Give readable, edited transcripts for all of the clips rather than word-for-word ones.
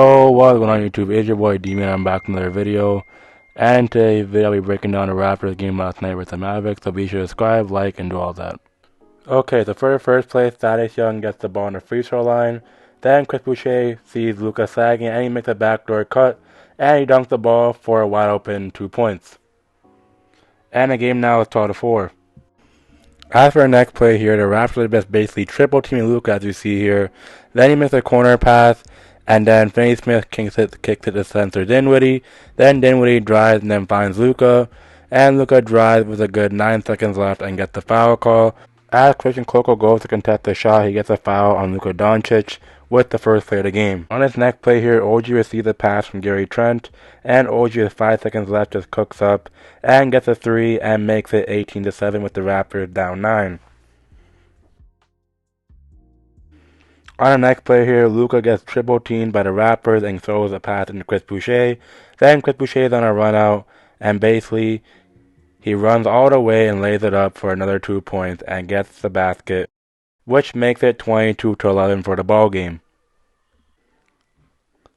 Oh, what's going on YouTube? It's your boy D-Man. I'm back with another video. And today's video I'll be breaking down the Raptors game last night with the Mavericks, so be sure to subscribe, like, and do all that. Okay, so for the first place, Thaddeus Young gets the ball on the free throw line. Then Chris Boucher sees Luka sagging and he makes a backdoor cut and he dunks the ball for a wide open 2 points. And the game now is 12-4. As for the next play here, the Raptors are just basically triple teaming Luka as you see here. Then he makes a corner pass, and then Finney Smith kicks it to center Dinwiddie. Then Dinwiddie drives and then finds Luka, and Luka drives with a good 9 seconds left and gets the foul call. As Christian Koloko goes to contest the shot, he gets a foul on Luka Doncic with the first play of the game. On his next play here, OG receives a pass from Gary Trent, and OG with 5 seconds left just cooks up and gets a 3 and makes it 18-7 with the Raptors down 9. On the next play here, Luka gets triple teamed by the Raptors and throws a pass into Chris Boucher. Then Chris Boucher is on a run out, and basically he runs all the way and lays it up for another 2 points and gets the basket, which makes it 22-11 for the ball game.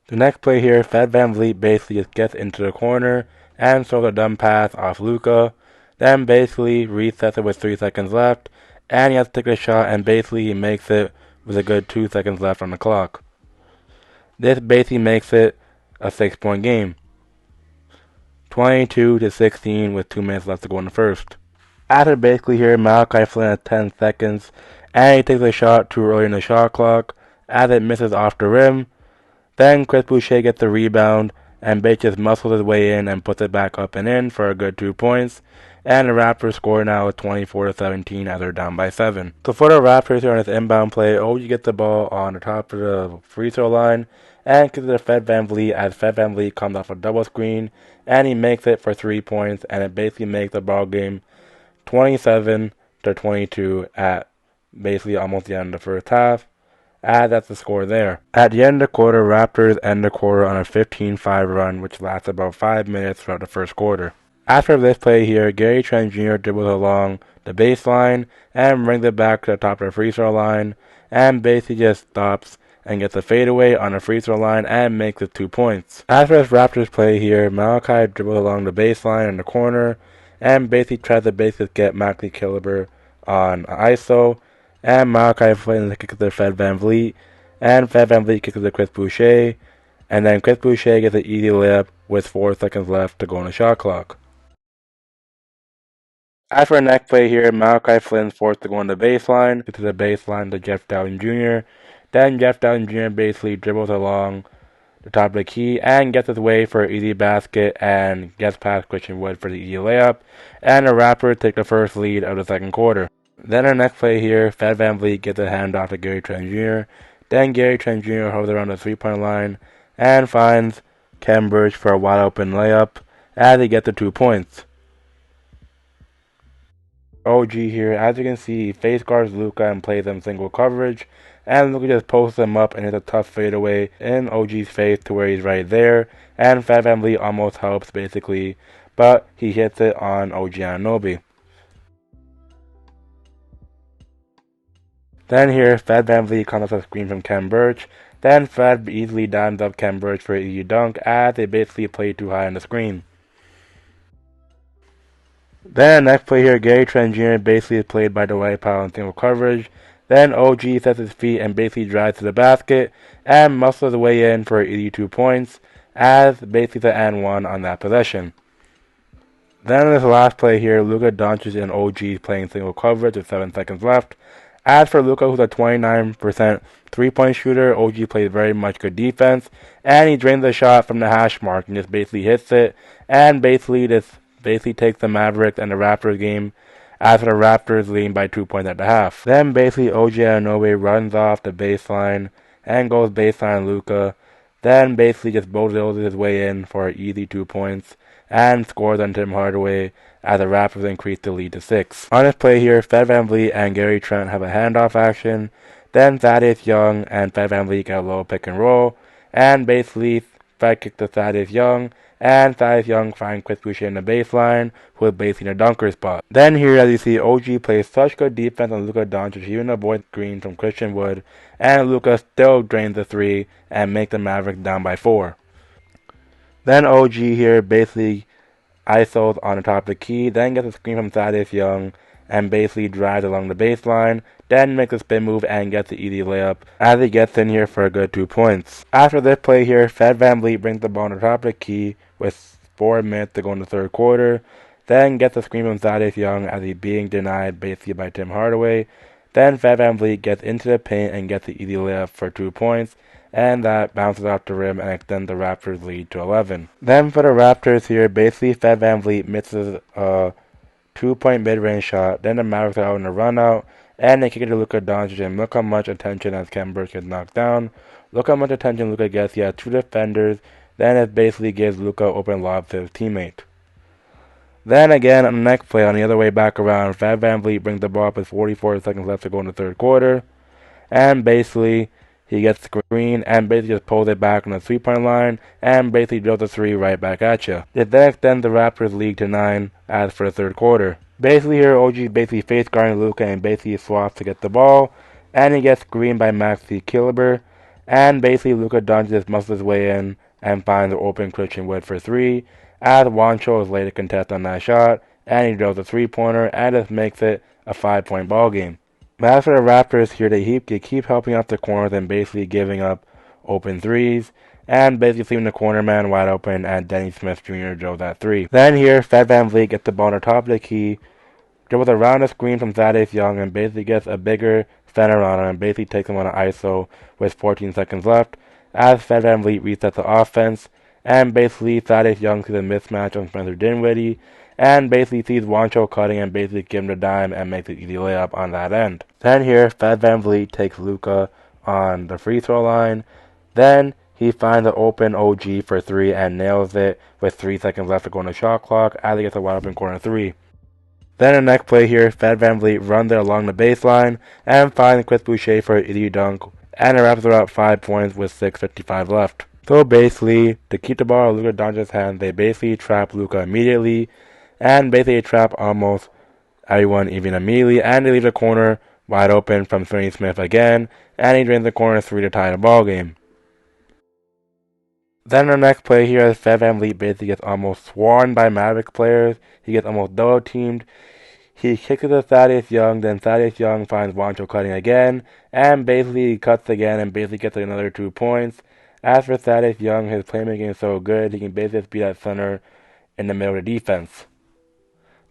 The next play here, Vanvleet basically just gets into the corner and throws a dumb pass off Luka. Then basically resets it with 3 seconds left, and he has to take a shot, and basically he makes it with a good 2 seconds left on the clock. This basically makes it a 6-point game. 22-16 with 2 minutes left to go in the first. After basically here, Malachi Flynn has 10 seconds, and he takes a shot too early in the shot clock as it misses off the rim. Then Chris Boucher gets the rebound, and Bates just muscles his way in and puts it back up and in for a good 2 points. And the Raptors score now with 24-17 as they're down by 7. So for the Raptors here on this inbound play, OG gets the ball on the top of the free throw line and gives it to Fred VanVleet as Fred VanVleet comes off a double screen and he makes it for 3 points, and it basically makes the ball game 27-22 at basically almost the end of the first half. That's the score there. At the end of the quarter, Raptors end the quarter on a 15-5 run, which lasts about 5 minutes throughout the first quarter. After this play here, Gary Trent Jr. dribbles along the baseline and brings it back to the top of the free throw line and basically just stops and gets a fadeaway on the free throw line and makes it 2 points. After this Raptors play here, Malachi dribbles along the baseline in the corner and basically tries to get Maxi Killeber on ISO, and Malachi Flynn kicks it to Fred VanVleet, and Fred VanVleet kicks it to Chris Boucher, and then Chris Boucher gets an easy layup with 4 seconds left to go on the shot clock. After the next play here, Malachi Flynn's forced to go on the baseline, to the baseline to Jeff Dowling Jr. Then Jeff Dowling Jr. basically dribbles along the top of the key and gets his way for an easy basket and gets past Christian Wood for the easy layup, and the Raptors take the first lead of the second quarter. Then the next play here, Fred VanVleet gets a handoff to Gary Trent Jr. Then Gary Trent Jr. hovers around the 3-point line and finds Ken Burch for a wide open layup as he gets the 2 points. OG here, as you can see, he face guards Luka and plays them single coverage, and Luka just posts him up and hits a tough fadeaway in OG's face to where he's right there, and Fred VanVleet almost helps basically, but he hits it on OG Anunoby. Then here, Fred VanVleet comes off a screen from Ken Burch, then Fred easily dimes up Ken Burch for an easy dunk as they basically play too high on the screen. Then next play here, Gary Trent Jr. basically is played by Dwight Powell in single coverage. Then OG sets his feet and basically drives to the basket and muscles his way in for 82 points as basically the and one on that possession. Then in this last play here, Luka Doncic and OG playing single coverage with 7 seconds left. As for Luka, who's a 29% three-point shooter, OG plays very much good defense, and he drains the shot from the hash mark and just basically hits it, and basically takes the Mavericks and the Raptors game as the Raptors lead by 2 points at the half. Then basically OG Anunoby runs off the baseline and goes baseline Luka. Then basically just bulldozes his way in for an easy 2 points and scores on Tim Hardaway as the Raptors increase the lead to 6. On this play here, Fred VanVleet and Gary Trent have a handoff action. Then Thaddeus Young and Fred VanVleet get a low pick and roll, and basically back kick to Thaddeus Young, and Thaddeus Young finds Chris Boucher in the baseline, who is basically in a dunker spot. Then here, as you see, OG plays such good defense on Luka Doncic, he even avoids screen from Christian Wood, and Luka still drains the 3 and makes the Mavericks down by 4. Then OG here basically isos on the top of the key, then gets a screen from Thaddeus Young, and basically drives along the baseline, then makes a spin move and gets the easy layup as he gets in here for a good 2 points. After this play here, Vanvleet brings the ball on the top of the key with 4 minutes to go in the third quarter, then gets a screen from Thaddeus Young as he's being denied basically by Tim Hardaway. Then Vanvleet gets into the paint and gets the easy layup for 2 points, and that bounces off the rim and extends the Raptors' lead to 11. Then for the Raptors here, basically Vanvleet misses a 2-point mid-range shot, then the Mavericks are out in a run-out, and they kick it to Luka Doncic, and look how much attention as Khem Birch gets knocked down. Look how much attention Luka gets. He has 2 defenders, then it basically gives Luka open lob to his teammate. Then again, on the next play, on the other way back around, Vanvleet brings the ball up with 44 seconds left to go in the third quarter, and basically he gets the screen and basically just pulls it back on the 3-point line and basically drills the 3 right back at you. It then extends the Raptors' lead to 9 as for the third quarter. Basically here, OG basically face guarding Luka and basically swaps to get the ball, and he gets screened by Maxi Kilber, and basically Luka Doncic just muscles his way in and finds the open Christian Wood for 3, as Juancho is late to contest on that shot, and he drills a 3-pointer and just makes it a 5-point ball game. But as for the Raptors here, they keep helping out the corners and basically giving up open 3s, and basically leaving the corner man wide open, and Denny Smith Jr. drills that 3. Then here, Vanvleet gets the ball on the top of the key, dribbles around the screen from Thaddeus Young, and basically gets a bigger center on him, and basically takes him on an ISO with 14 seconds left, as Vanvleet resets the offense, and basically Thaddeus Young sees a mismatch on Spencer Dinwiddie, and basically sees Juancho cutting and basically gives him the dime and makes an easy layup on that end. Then here, Vanvleet takes Luka on the free throw line. Then he finds an open OG for 3 and nails it with 3 seconds left to go on the shot clock as he gets a wide open corner 3. Then the next play here, Vanvleet runs it along the baseline and finds Chris Boucher for an easy dunk, and the Raptors are up 5 points with 6:55 left. So basically, to keep the ball in Luka Doncic's hands, they basically trap Luka immediately, and basically trap almost everyone even immediately, and they leave the corner wide open from Finney Smith again, and he drains the corner 3 to tie the ball game. Then the next play here, as Vanvleet basically gets almost swarmed by Mavericks players, he gets almost double teamed. He kicks it to Thaddeus Young, then Thaddeus Young finds Juancho cutting again, and basically he cuts again and basically gets another 2 points. As for Thaddeus Young, his playmaking is so good, he can basically be that center in the middle of the defense.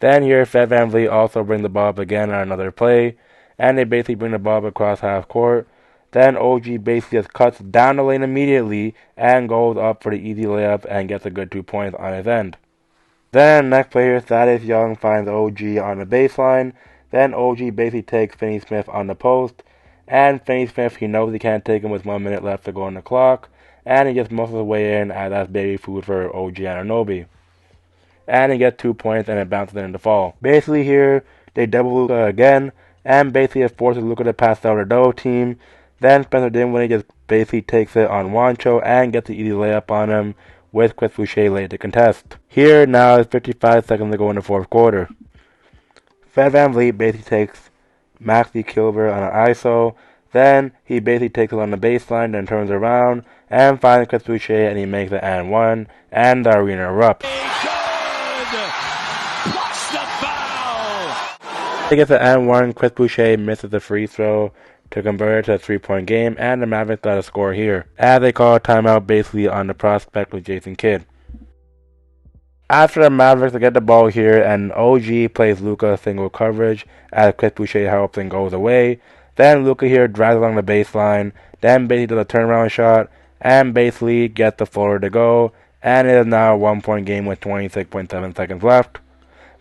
Then here, Vanvleet also brings the ball up again on another play, and they basically bring the ball up across half court. Then OG basically just cuts down the lane immediately and goes up for the easy layup and gets a good 2 points on his end. Then next player, Thaddeus Young finds OG on the baseline. Then OG basically takes Finney Smith on the post, and Finney Smith, he knows he can't take him with 1 minute left to go on the clock, and he just muscles his way in as that's baby food for OG Anunoby. And he gets 2 points and it bounces in the fall. Basically here, they double Luka again, and basically it forces Luka to pass out a double team. Then Spencer Dinwiddie just basically takes it on Juancho and gets the easy layup on him with Chris Boucher late to contest. Here now is 55 seconds to go in the fourth quarter. Vanvleet basically takes Maxi Kilber on an ISO. Then he basically takes it on the baseline, then turns around and finds Chris Boucher, and he makes it and 1, and the arena erupts. He gets an and 1. Chris Boucher misses the free throw to convert it to a 3-point game, and the Mavericks got a score here, as they call a timeout basically on the prospect with Jason Kidd. After the Mavericks get the ball here, and OG plays Luka single coverage as Chris Boucher helps and goes away. Then Luka here drives along the baseline, then basically does a turnaround shot, and basically gets the floater to go, and it is now a 1-point game with 26.7 seconds left.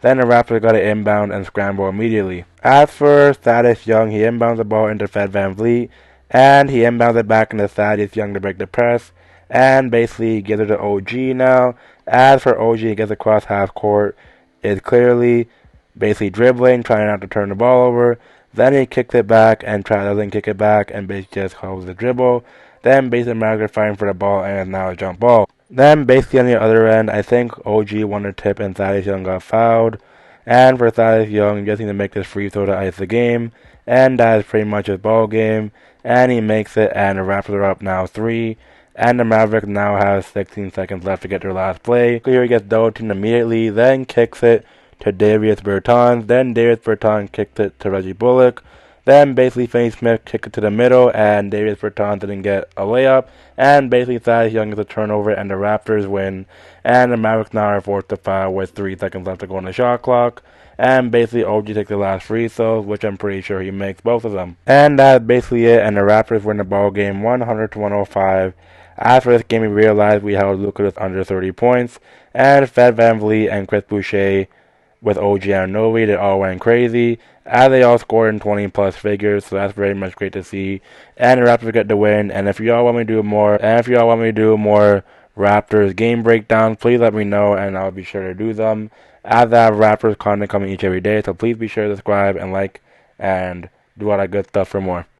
Then the Raptors got an inbound and scramble immediately. As for Thaddeus Young, he inbounds the ball into Vanvleet, and he inbounds it back into Thaddeus Young to break the press, and basically gives it to OG now. As for OG, he gets across half court, is clearly basically dribbling, trying not to turn the ball over. Then he kicks it back and doesn't kick it back and basically just holds the dribble. Then basically Mavericks are fighting for the ball and it's now a jump ball. Then, basically on the other end, I think OG won a tip and Thaddeus Young got fouled. And for Thaddeus Young, he just need to make this free throw to ice the game. And that is pretty much his ball game. And he makes it, and the Raptors are up now 3. And the Mavericks now have 16 seconds left to get their last play. Here he gets double teamed immediately, then kicks it to Darius Bertans. Then Darius Bertans kicks it to Reggie Bullock. Then basically Finney Smith kicked it to the middle, and Darius Bertans didn't get a layup. And basically Thaddeus Young gets a turnover, and the Raptors win. And the Mavericks now are forced to foul with 3 seconds left to go on the shot clock. And basically OG takes the last free throws, which I'm pretty sure he makes both of them. And that's basically it, and the Raptors win the ball game 100 to 105. After this game, we realized we held Luka to under 30 points, and Fed VanVleet and Chris Boucher with OG and Novi, they all went crazy, as they all scored in 20-plus figures, so that's very much great to see. And the Raptors get the win, and if y'all want me to do more Raptors game breakdowns, please let me know, and I'll be sure to do them. As I have Raptors content coming each every day, so please be sure to subscribe and like, and do all that good stuff for more.